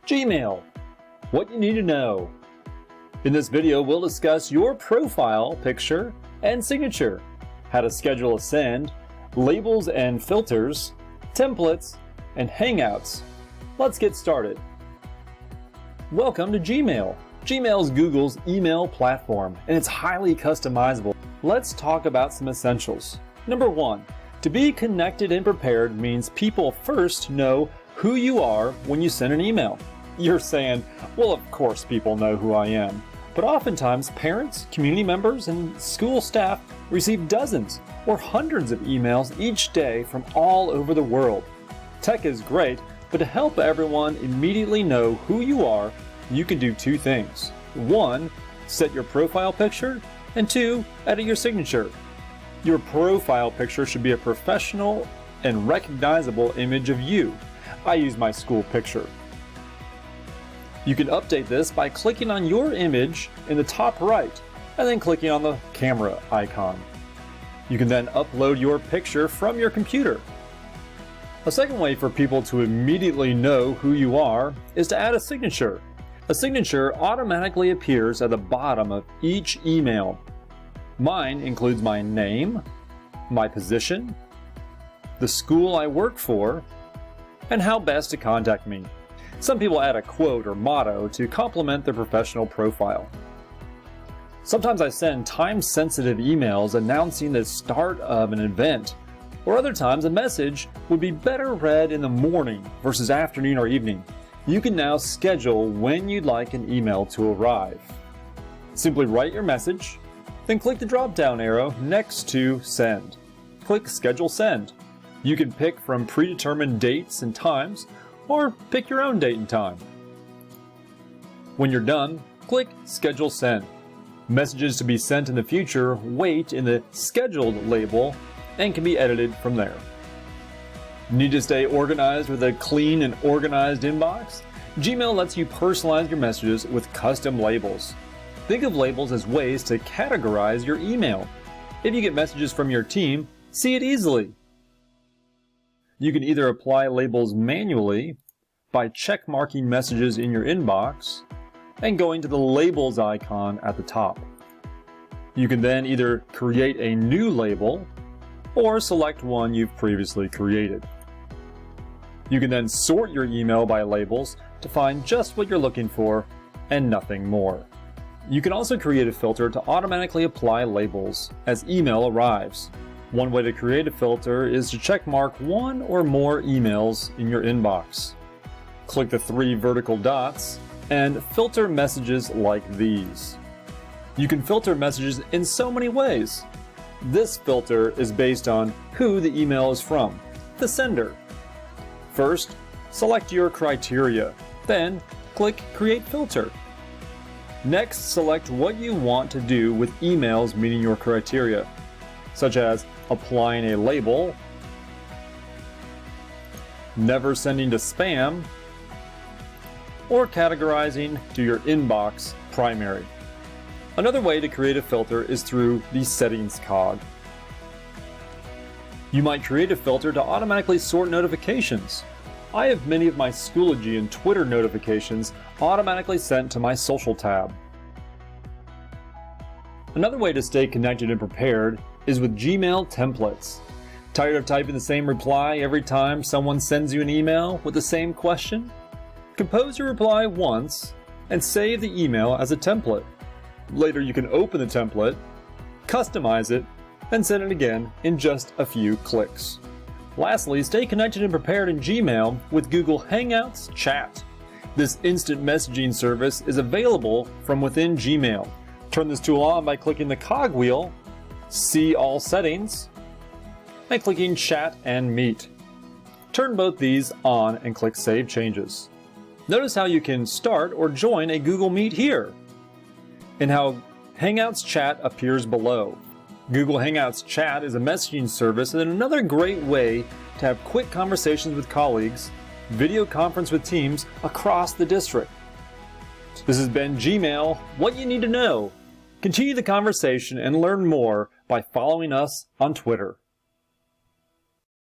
Gmail, what you need to know. In this video, we'll discuss your profile picture and signature, how to schedule a send, labels and filters, templates, and Hangouts. Let's get started. Welcome to Gmail. Gmail is Google's email platform, and it's highly customizable. Let's talk about some essentials. Number 1, to be connected and prepared means people first know who you are when you send an email. You're saying, well, of course people know who I am. But oftentimes, parents, community members, and school staff receive dozens or hundreds of emails each day from all over the world. Tech is great, but to help everyone immediately know who you are, you can do 2 things. 1, set your profile picture, and 2, edit your signature. Your profile picture should be a professional and recognizable image of you. I use my school picture. You can update this by clicking on your image in the top right and then clicking on the camera icon. You can then upload your picture from your computer. A second way for people to immediately know who you are is to add a signature. A signature automatically appears at the bottom of each email. Mine includes my name, my position, the school I work for, and how best to contact me. Some people add a quote or motto to complement their professional profile. Sometimes I send time-sensitive emails announcing the start of an event, or other times a message would be better read in the morning versus afternoon or evening. You can now schedule when you'd like an email to arrive. Simply write your message, then click the drop-down arrow next to Send. Click Schedule Send. You can pick from predetermined dates and times, or pick your own date and time. When you're done, click Schedule Send. Messages to be sent in the future wait in the Scheduled label and can be edited from there. Need to stay organized with a clean and organized inbox? Gmail lets you personalize your messages with custom labels. Think of labels as ways to categorize your email. If you get messages from your team, see it easily. You can either apply labels manually by check-marking messages in your inbox and going to the labels icon at the top. You can then either create a new label or select one you've previously created. You can then sort your email by labels to find just what you're looking for and nothing more. You can also create a filter to automatically apply labels as email arrives. One way to create a filter is to check mark one or more emails in your inbox. Click the 3 vertical dots and filter messages like these. You can filter messages in so many ways. This filter is based on who the email is from, the sender. First, select your criteria, then click Create Filter. Next, select what you want to do with emails meeting your criteria, such as applying a label, never sending to spam, or categorizing to your inbox primary. Another way to create a filter is through the Settings cog. You might create a filter to automatically sort notifications. I have many of my Schoology and Twitter notifications automatically sent to my Social tab. Another way to stay connected and prepared is with Gmail templates. Tired of typing the same reply every time someone sends you an email with the same question? Compose your reply once and save the email as a template. Later you can open the template, customize it, and send it again in just a few clicks. Lastly, stay connected and prepared in Gmail with Google Hangouts Chat. This instant messaging service is available from within Gmail. Turn this tool on by clicking the cogwheel, See All Settings, and clicking Chat and Meet. Turn both these on and click Save Changes. Notice how you can start or join a Google Meet here, and how Hangouts Chat appears below. Google Hangouts Chat is a messaging service and another great way to have quick conversations with colleagues, video conference with teams across the district. This has been Gmail, what you need to know. Continue the conversation and learn more by following us on Twitter.